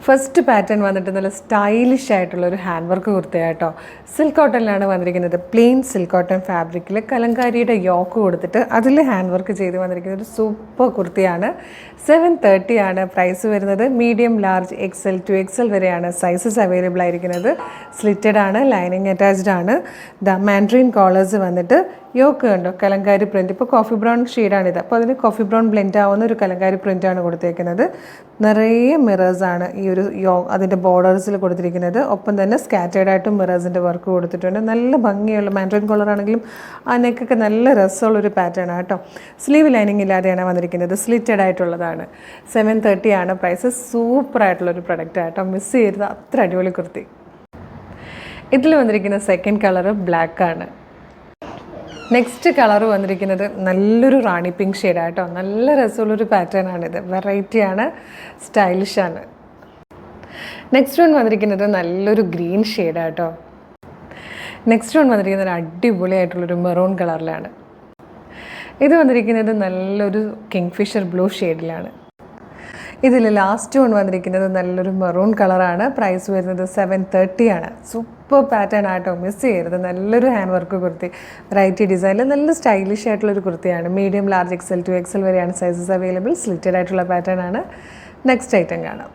First pattern വന്നിട്ട് നല്ല stylish ആയിട്ടുള്ള ഒരു ഹാൻഡ് വർക്ക് കുർത്തയാട്ടോ. സിൽക്ക് കോട്ടണിലാണ് വന്നിരിക്കുന്നത്. പ്ലെയിൻ സിൽക്ക് കോട്ടൺ ഫാബ്രിക്കിൽ കലങ്കാരിയുടെ യോക്ക് കൊടുത്തിട്ട് അതിൽ ഹാൻഡ് വർക്ക് ചെയ്ത് വന്നിരിക്കുന്നത് ഒരു സൂപ്പർ കുർത്തിയാണ്. 730 ആണ് പ്രൈസ് വരുന്നത്. Medium, large, XL to XL വരെയാണ് സൈസസ് അവൈലബിൾ ആയിരിക്കുന്നത്. സ്ലിറ്റഡ് ആണ്, ലൈനിങ് അറ്റാച്ച്ഡ് ആണ്. മാൻഡ്രീൻ കോളേഴ്സ് വന്നിട്ട് യോക്ക് കണ്ടോ, കലങ്കാരി പ്രിൻറ്റ്. ഇപ്പോൾ കോഫി ബ്രൗൺ ഷെയ്ഡാണിത്. അപ്പോൾ അതിന് കോഫി ബ്രൗൺ ബ്ലെൻഡ് ആവുന്ന ഒരു കലങ്കാരി പ്രിൻ്റാണ് കൊടുത്തേക്കുന്നത്. നിറയെ മിറേഴ്സാണ് ഈ ഒരു അതിൻ്റെ ബോർഡേഴ്സിൽ കൊടുത്തിരിക്കുന്നത്. ഒപ്പം തന്നെ സ്കാറ്റേഡ് ആയിട്ടും മിറേഴ്സിൻ്റെ വർക്ക് കൊടുത്തിട്ടുണ്ട്. നല്ല ഭംഗിയുള്ള മാൻഡ്രിൻ കോളർ ആണെങ്കിലും ആ നെക്കൊക്കെ നല്ല രസമുള്ളൊരു പാറ്റേൺ ആണ് കേട്ടോ. സ്ലീവ് ലൈനിങ് ഇല്ലാതെയാണ് വന്നിരിക്കുന്നത്. സ്ലിറ്റഡ് ആയിട്ടുള്ളതാണ്. 730 ആണ് പ്രൈസ്. സൂപ്പറായിട്ടുള്ളൊരു പ്രൊഡക്റ്റ് ആട്ടോ, മിസ് ചെയ്യരുത്. അത്ര അടിപൊളി കുർത്തി. ഇതിൽ വന്നിരിക്കുന്ന സെക്കൻഡ് കളറ് ബ്ലാക്ക് ആണ്. നെക്സ്റ്റ് കളർ വന്നിരിക്കുന്നത് നല്ലൊരു റാണി പിങ്ക് ഷെയ്ഡാട്ടോ. നല്ല രസമുള്ളൊരു പാറ്റേൺ ആണിത്. വെറൈറ്റിയാണ്, സ്റ്റൈലിഷാണ്. നെക്സ്റ്റ് വൺ വന്നിരിക്കുന്നത് നല്ലൊരു ഗ്രീൻ ഷെയ്ഡാട്ടോ. നെക്സ്റ്റ് വൺ വന്നിരിക്കുന്നത് ഒരു അടിപൊളിയായിട്ടുള്ളൊരു മെറൂൺ കളറിലാണ്. ഇത് വന്നിരിക്കുന്നത് നല്ലൊരു കിങ് ഫിഷർ ബ്ലൂ ഷെയ്ഡിലാണ്. ഇതിൽ ലാസ്റ്റ് വൺ വന്നിരിക്കുന്നത് നല്ലൊരു മെറൂൺ കളറാണ്. പ്രൈസ് വരുന്നത് 730 ആണ്. സൂപ്പർ പാറ്റേൺ ആട്ടോ, മിസ് ചെയ്യരുത്. നല്ലൊരു ഹാൻഡ് വർക്ക് കുർത്തി, വെറൈറ്റി ഡിസൈനിൽ നല്ല സ്റ്റൈലിഷ് ആയിട്ടുള്ളൊരു കുർത്തിയാണ്. Medium, large, XL to XL വരെയാണ് സൈസസ് അവൈലബിൾ. സ്ലിറ്റഡ് ആയിട്ടുള്ള പാറ്റേൺ ആണ്. നെക്സ്റ്റ് ഐറ്റം കാണാം.